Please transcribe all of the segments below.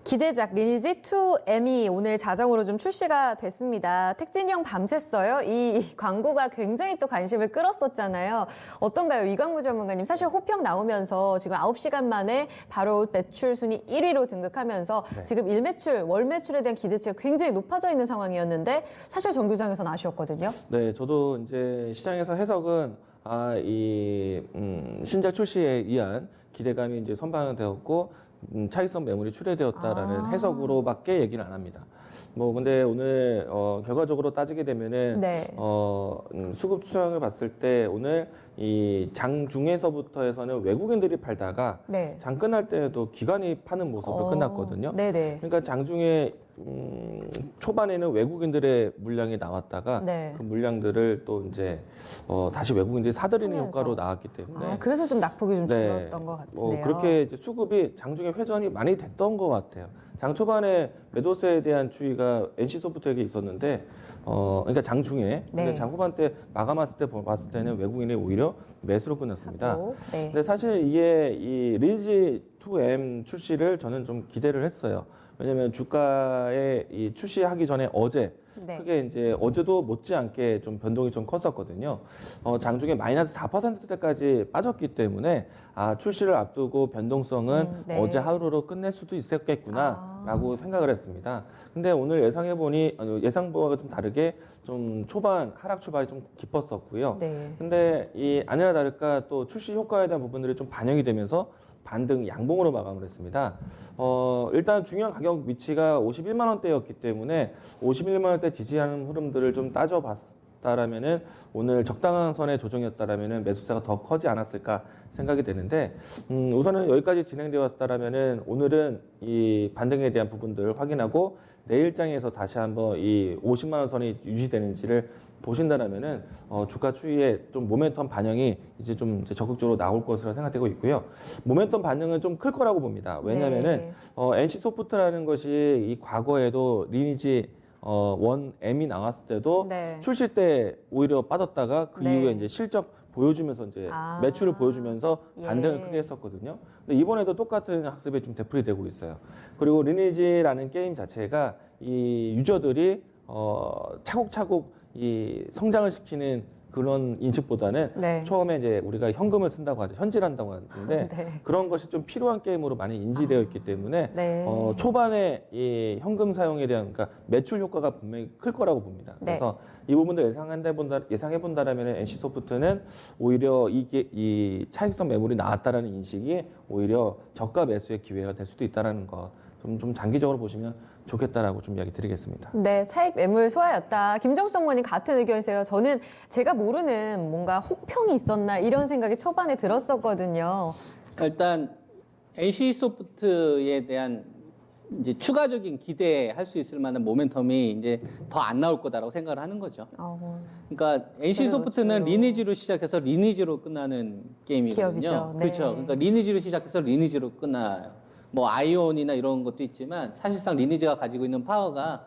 기대작 리니지 2M이 오늘 자정으로 좀 출시가 됐습니다. 택진이 형 밤샜어요. 이 광고가 굉장히 또 관심을 끌었었잖아요. 어떤가요? 이광무 전문가님. 사실 호평 나오면서 지금 9시간 만에 바로 매출 순위 1위로 등극하면서 지금 일매출, 월 매출에 대한 기대치가 굉장히 높아져 있는 상황이었는데 사실 정규장에서는 아쉬웠거든요. 네, 저도 이제 시장에서 해석은 신작 출시에 의한 기대감이 이제 선반영되었고 차익성 매물이 출회되었다라는 해석으로밖에 얘기를 안 합니다. 근데 오늘 결과적으로 따지게 되면은 수급 수량을 봤을 때 오늘 이 장중에서부터 해서는 외국인들이 팔다가 장 끝날 때에도 기관이 파는 모습으로 끝났거든요. 그러니까 장중에 초반에는 외국인들의 물량이 나왔다가 그 물량들을 또 이제 다시 외국인들이 사들이는 효과로 나왔기 때문에 그래서 좀 낙폭이 좀 줄었던 것 같은데요. 그렇게 이제 수급이 장중에 회전이 많이 됐던 것 같아요. 장 초반에 매도세에 대한 추이가 NC소프트에게 있었는데, 그러니까 장중에, 근데 장 후반 때 마감했을 때 봤을 때는 외국인이 오히려 매수로 끝났습니다. 근데 사실 이게 이 리니지 2M 출시를 저는 좀 기대를 했어요. 왜냐면 주가의 이 출시하기 전에 어제 크게 이제 어제도 못지않게 좀 변동이 좀 컸었거든요. 장중에 마이너스 4%대까지 빠졌기 때문에 출시를 앞두고 변동성은 어제 하루로 끝낼 수도 있었겠구나라고 생각을 했습니다. 근데 오늘 예상해보니 예상보다 좀 다르게 좀 초반 하락 출발이 좀 깊었었고요. 근데 이 아니나 다를까 또 출시 효과에 대한 부분들이 좀 반영이 되면서 반등 양봉으로 마감을 했습니다. 일단 중요한 가격 위치가 51만 원대였기 때문에 51만 원대 지지하는 흐름들을 좀 따져봤다라면은 오늘 적당한 선의 조정이었다라면은 매수세가 더 커지 않았을까 생각이 되는데 우선은 여기까지 진행되었다라면은 오늘은 이 반등에 대한 부분들을 확인하고 내일장에서 다시 한번 이 50만 원 선이 유지되는지를 보신다라면은 주가 추이에 좀 모멘텀 반영이 이제 좀 적극적으로 나올 것으로 생각되고 있고요. 모멘텀 반영은 좀 클 거라고 봅니다. 왜냐면은 NC소프트라는 것이 이 과거에도 리니지 1M이 나왔을 때도 출시 때 오히려 빠졌다가 그 이후에 이제 실적 보여주면서 이제 매출을 보여주면서 반등을 크게 했었거든요. 근데 이번에도 똑같은 학습이 좀 되풀이되고 있어요. 그리고 리니지라는 게임 자체가 이 유저들이 차곡차곡 이 성장을 시키는 그런 인식보다는 처음에 이제 우리가 현금을 쓴다고 하죠. 현질한다고 하는데 그런 것이 좀 필요한 게임으로 많이 인지되어 있기 때문에 초반에 이 현금 사용에 대한 그러니까 매출 효과가 분명히 클 거라고 봅니다. 그래서 이 부분도 예상해 본다라면 NC소프트는 오히려 이게 이 차익성 매물이 나왔다라는 인식이 오히려 저가 매수의 기회가 될 수도 있다라는 거. 좀 장기적으로 보시면 좋겠다라고 좀 이야기 드리겠습니다. 네, 차익 매물 소화였다. 김정수 성모님 같은 의견이세요. 저는 제가 모르는 뭔가 혹평이 있었나 이런 생각이 초반에 들었었거든요. 일단 NC소프트에 대한 이제 추가적인 기대할 수 있을 만한 모멘텀이 이제 더 안 나올 거다라고 생각을 하는 거죠. 그러니까 NC소프트는 리니지로 시작해서 리니지로 끝나는 게임이거든요. 기업이죠. 그렇죠. 그러니까 리니지로 시작해서 리니지로 끝나요. 뭐 아이온이나 이런 것도 있지만 사실상 리니지가 가지고 있는 파워가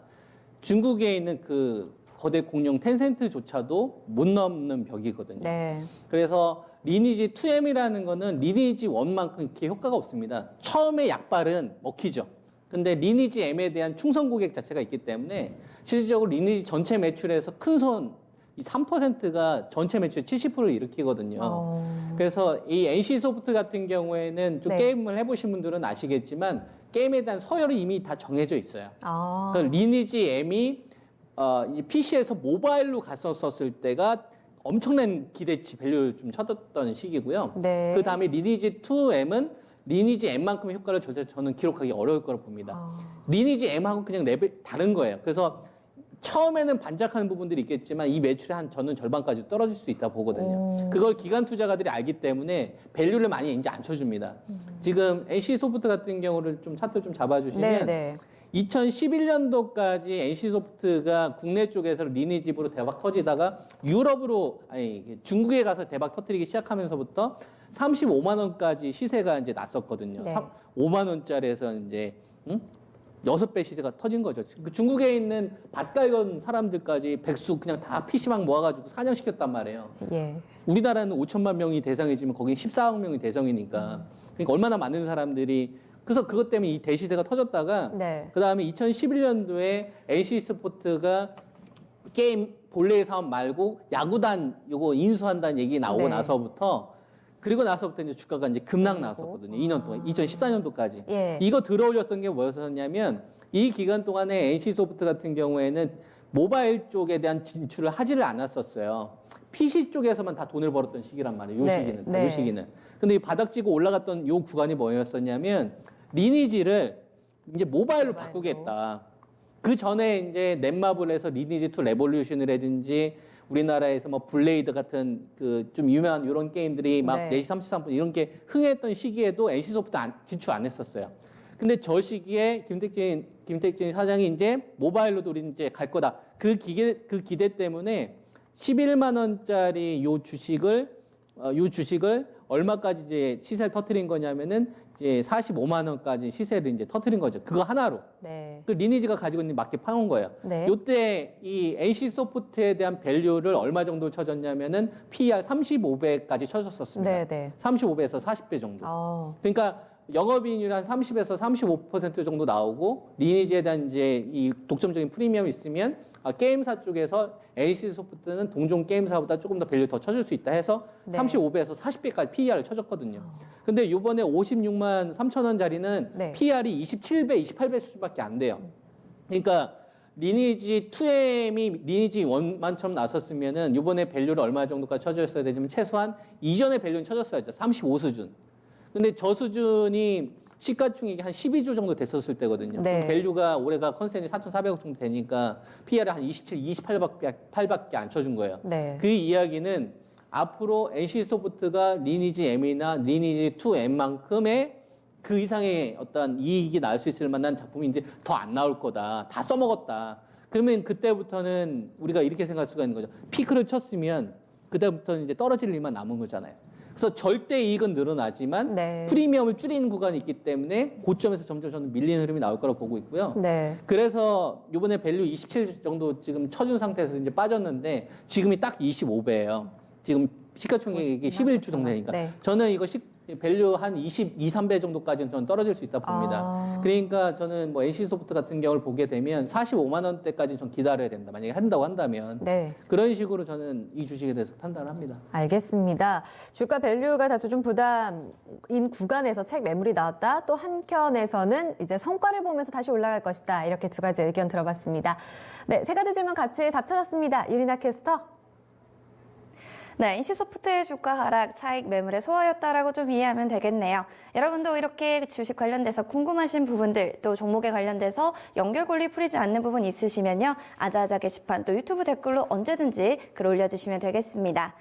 중국에 있는 그 거대 공룡 텐센트조차도 못 넘는 벽이거든요. 그래서 리니지 2M이라는 거는 리니지 1만큼 이렇게 효과가 없습니다. 처음에 약발은 먹히죠. 근데 리니지 M에 대한 충성 고객 자체가 있기 때문에 실질적으로 리니지 전체 매출에서 큰 손, 이 3%가 전체 매출 70%를 일으키거든요. 그래서 이 NC소프트 같은 경우에는 좀 게임을 해보신 분들은 아시겠지만 게임에 대한 서열이 이미 다 정해져 있어요. 그러니까 리니지 M이 PC에서 모바일로 갔었을 때가 엄청난 기대치 밸류를 좀 쳐뒀던 시기고요. 그 다음에 리니지 2M은 리니지 M만큼의 효과를 저는 기록하기 어려울 거라고 봅니다. 리니지 M하고 그냥 레벨 다른 거예요. 그래서 처음에는 반짝하는 부분들이 있겠지만 이 매출의 저는 절반까지 떨어질 수 있다 보거든요. 그걸 기관 투자가들이 알기 때문에 밸류를 많이 이제 안 쳐줍니다. 지금 NC소프트 같은 경우를 좀 차트 좀 잡아주시면 2011년도까지 NC소프트가 국내 쪽에서 리니지로 대박 터지다가 유럽으로 중국에 가서 대박 터뜨리기 시작하면서부터 35만 원까지 시세가 이제 났었거든요. 5만 원짜리에서 이제 6배 시대가 터진 거죠. 중국에 있는 밭갈건 사람들까지 백수 그냥 다 PC방 모아가지고 사냥시켰단 말이에요. 우리나라는 5천만 명이 대상이지만 거긴 14억 명이 대상이니까. 그러니까 얼마나 많은 사람들이 그래서 그것 때문에 이 대시세가 터졌다가 네. 그다음에 2011년도에 NC 스포츠가 게임 본래의 사업 말고 야구단 요거 인수한다는 얘기 나오고 네. 나서부터 그리고 나서부터 이제 주가가 이제 급락 그리고? 나왔었거든요. 2년 동안. 2014년도까지. 예. 이거 들어올렸던 게 뭐였었냐면 이 기간 동안에 NC 소프트 같은 경우에는 모바일 쪽에 대한 진출을 하지를 않았었어요. PC 쪽에서만 다 돈을 벌었던 시기란 말이에요. 요 네, 시기는. 네. 요 시기는. 근데 이 바닥지고 올라갔던 요 구간이 뭐였었냐면 리니지를 이제 모바일로 바꾸겠다. 그 전에 이제 넷마블에서 리니지 2 레볼루션이라든지 우리나라에서 뭐 블레이드 같은 그 좀 유명한 이런 게임들이 막 네. 4시 33분 이런 게 흥했던 시기에도 NC소프트 진출 안 했었어요. 근데 저 시기에 김택진 사장이 이제 모바일로도 우리 이제 갈 거다. 그 기대 때문에 11만 원짜리 요 주식을 얼마까지 이제 시세를 터트린 거냐면은 이제 45만 원까지 시세를 이제 터트린 거죠. 그거 하나로. 네. 그 리니지가 가지고 있는 마켓 파온 거예요. 네. 요때 이 NC 소프트에 대한 밸류를 얼마 정도 쳐졌냐면은 PER 35배까지 쳐졌었습니다. 네, 네. 35배에서 40배 정도. 그러니까 영업이익률 한 30에서 35% 정도 나오고 리니지에 대한 이제 이 독점적인 프리미엄이 있으면 게임사 쪽에서 NC 소프트는 동종 게임사보다 조금 더 밸류 더 쳐줄 수 있다 해서 네. 35배에서 40배까지 PER을 쳐줬거든요. 근데 요번에 56만 3천 원짜리는 네. PER이 27배, 28배 수준밖에 안 돼요. 그러니까 리니지 2M이 리니지 1만처럼 나섰으면은 요번에 밸류를 얼마 정도까지 쳐줬어야 되냐면 최소한 이전의 밸류는 쳐줬어야죠. 35 수준. 근데 저 수준이 시가총액이 한 12조 정도 됐었을 때거든요. 네. 그럼 밸류가 올해가 컨센이 4,400억 정도 되니까 PER을 한 27, 28밖에 안 쳐준 거예요. 네. 그 이야기는 앞으로 NC소프트가 리니지 M이나 리니지 2M만큼의 그 이상의 어떤 이익이 나올 수 있을 만한 작품이 이제 더 안 나올 거다. 다 써먹었다. 그러면 그때부터는 우리가 이렇게 생각할 수가 있는 거죠. 피크를 쳤으면 그때부터는 이제 떨어질 일만 남은 거잖아요. 그래서 절대 이익은 늘어나지만 네. 프리미엄을 줄이는 구간이 있기 때문에 고점에서 점점 저는 밀리는 흐름이 나올 거라고 보고 있고요. 네. 그래서 이번에 밸류 27 정도 지금 쳐준 상태에서 이제 빠졌는데 지금이 딱 25배예요. 지금 시가총액이 11주 정도 되니까. 네. 저는 이거 밸류 한 22, 3배 정도까지는 저는 떨어질 수 있다 봅니다. 그러니까 저는 뭐 NC소프트 같은 경우를 보게 되면 45만 원대까지 좀 기다려야 된다. 만약에 한다고 한다면. 네. 그런 식으로 저는 이 주식에 대해서 판단을 합니다. 알겠습니다. 주가 밸류가 다소 좀 부담인 구간에서 책 매물이 나왔다. 또 한켠에서는 이제 성과를 보면서 다시 올라갈 것이다. 이렇게 두 가지 의견 들어봤습니다. 네, 세 가지 질문 같이 답 찾았습니다. 유리나 캐스터. 네, NC소프트의 주가 하락, 차익 매물의 소화였다라고 좀 이해하면 되겠네요. 여러분도 이렇게 주식 관련돼서 궁금하신 부분들, 또 종목에 관련돼서 연결고리 풀리지 않는 부분 있으시면요. 아자아자 게시판 또 유튜브 댓글로 언제든지 글 올려주시면 되겠습니다.